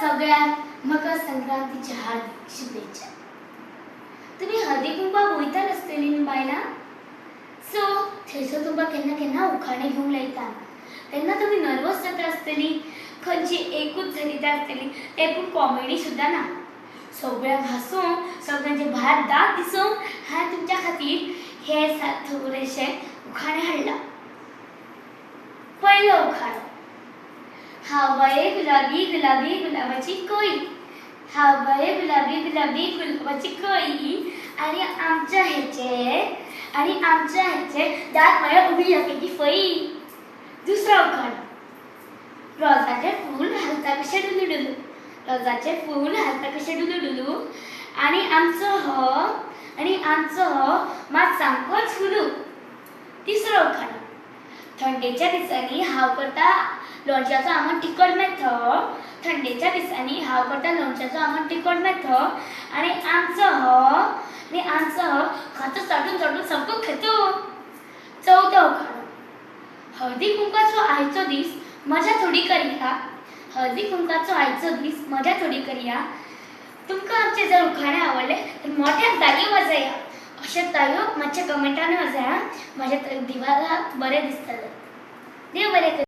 सगळ्यांक मकर संक्रांतीच्या हार्दिक शुभेच्छा। तुम्ही हळदी कुंकवाक वयता आसतली न्हू बायलां, सो थंयसर तुमकां केन्ना केन्ना उखाणे घेवंक लायता, तेन्ना तुमी नर्वस जाता आसतली, खंयची एकूच झरीत आसतली, ते पूण कॉमेडी सुद्दां ना। सगळ्यांक हांसूंक, सगळ्यांचे भायर दांत दिसूंक हांवें तुमच्या खातीर हे थोडेशे उखाणे हाडला। पयलो उखाणो, हांव बाये गुलाबी गुलाबी गुलाबाची कळी, हांव बाये गुलाबी गुलाबी गुलाबाची कळी, आणि आमच्या हेचे दात म्हळ्यार उबी जाकेची फळी। दुसरो उखाणो, रोजाचें फूल हालता कशें डुलू डुलू, रोजाचें फूल हालता कशें डुलू डुलू, आणि आमचो हो मात सामकोच हुलू। तिसरो उखाणो, थंडेच्या दिसांनी हांव करता लोणच्याचो आंबट तिखट मेथो, थंडेच्या दिसांनी हांव करता लोणच्याचो आंबट तिखट मेथो, आणि आमचो हो खातो चाटून चाटून सामको खेतो। चवथो उखाणो, हळदी कुंकवाचो आयचो दीस मजा थोडी करिया, हळदी कुंकवाचो आयचो दीस मजा थोडी करिया। तुमकां आमचे जर उखाणे आवडले तर मोठ्याक ताळयो वाजया, अशे ताळयो मातशे कमेंटांनी वाजया, म्हाज्या दिवाराक बरें दिसतलें। देव बरें करूं।